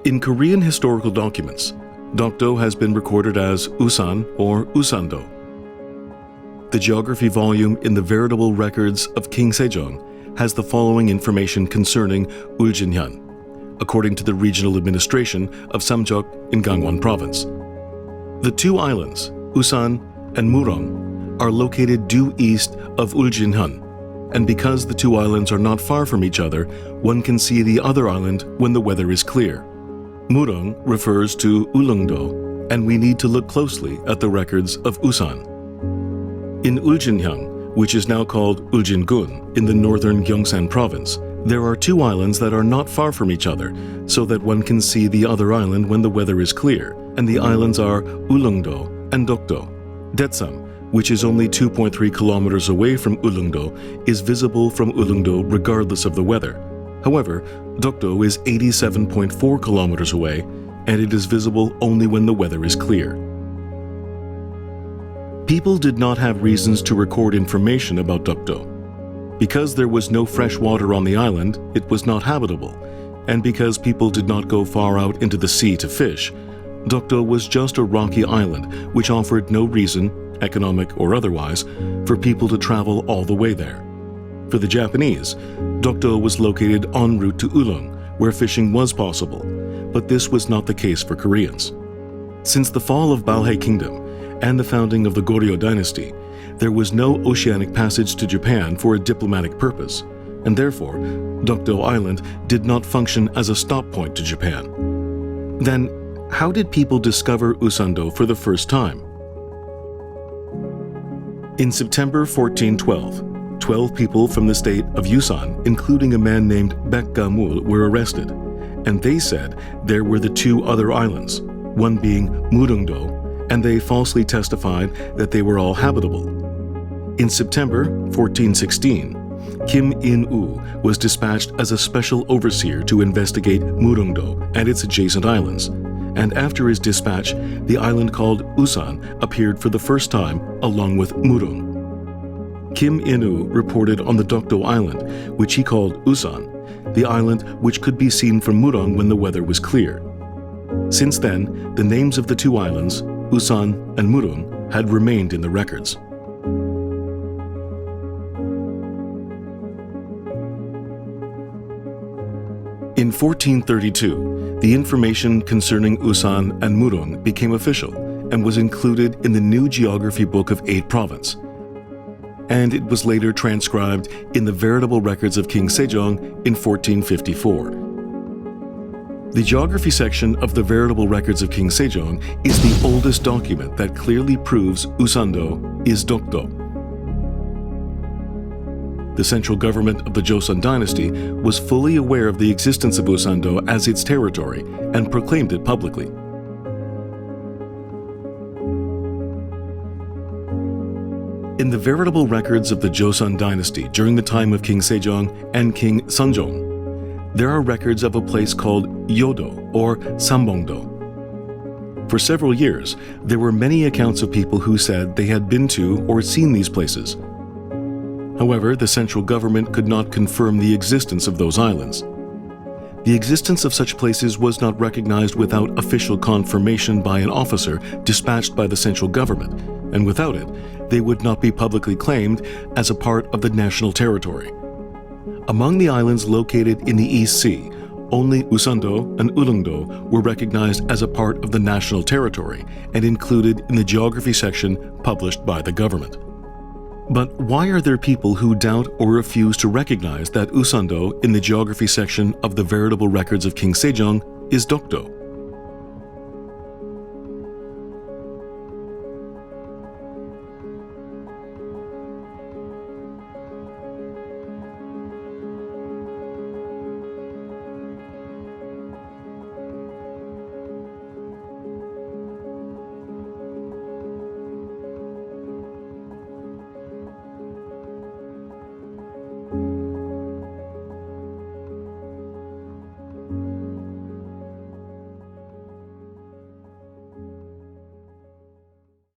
In Korean historical documents, Dokdo has been recorded as Usan or Usando. The geography volume in the veritable records of King Sejong has the following information concerning Uljinhyun, according to the regional administration of Samjeok in Gangwon province. The two islands, Usan and Murong, are located due east of Uljinhyun, and because the two islands are not far from each other, one can see the other island when the weather is clear. Murong refers to Ulungdo, and we need to look closely at the records of Usan. In Uljinhyang, which is now called Uljingun in the northern Gyeongsang province, there are two islands that are not far from each other, so that one can see the other island when the weather is clear, and the islands are Ulungdo and Dokdo. Detsam, which is only 2.3 kilometers away from Ulungdo, is visible from Ulungdo regardless of the weather. However, Dokdo is 87.4 kilometers away, and it is visible only when the weather is clear. People did not have reasons to record information about Dokdo. Because there was no fresh water on the island, it was not habitable, and because people did not go far out into the sea to fish, Dokdo was just a rocky island which offered no reason, economic or otherwise, for people to travel all the way there. For the Japanese, Dokdo was located en route to Ulung, where fishing was possible, but this was not the case for Koreans. Since the fall of Balhae Kingdom and the founding of the Goryeo dynasty, there was no oceanic passage to Japan for a diplomatic purpose, and therefore, Dokdo Island did not function as a stop point to Japan. Then, how did people discover Usando for the first time? In September 1412, 12 people from the state of Usan, including a man named Baek Ga-mul, were arrested, and they said there were the two other islands, one being Murungdo, and they falsely testified that they were all habitable. In September 1416, Kim In-woo was dispatched as a special overseer to investigate Murungdo and its adjacent islands, and after his dispatch, the island called Usan appeared for the first time along with Murung. Kim In-woo reported on the Dokdo Island, which he called Usan, the island which could be seen from Murong when the weather was clear. Since then, the names of the two islands, Usan and Murong, had remained in the records. In 1432, the information concerning Usan and Murong became official and was included in the new geography book of 8 province. And it was later transcribed in the veritable records of King Sejong in 1454. The geography section of the veritable records of King Sejong is the oldest document that clearly proves Usando is Dokdo. The central government of the Joseon dynasty was fully aware of the existence of Usando as its territory and proclaimed it publicly. In the veritable records of the Joseon dynasty during the time of King Sejong and King Seongjong, there are records of a place called Yodo or Sambongdo. For several years, there were many accounts of people who said they had been to or seen these places. However, the central government could not confirm the existence of those islands. The existence of such places was not recognized without official confirmation by an officer dispatched by the central government, and without it, they would not be publicly claimed as a part of the national territory. Among the islands located in the East Sea, only Usando and Ulungdo were recognized as a part of the national territory and included in the geography section published by the government. But why are there people who doubt or refuse to recognize that Usando in the geography section of the veritable records of King Sejong is Dokdo?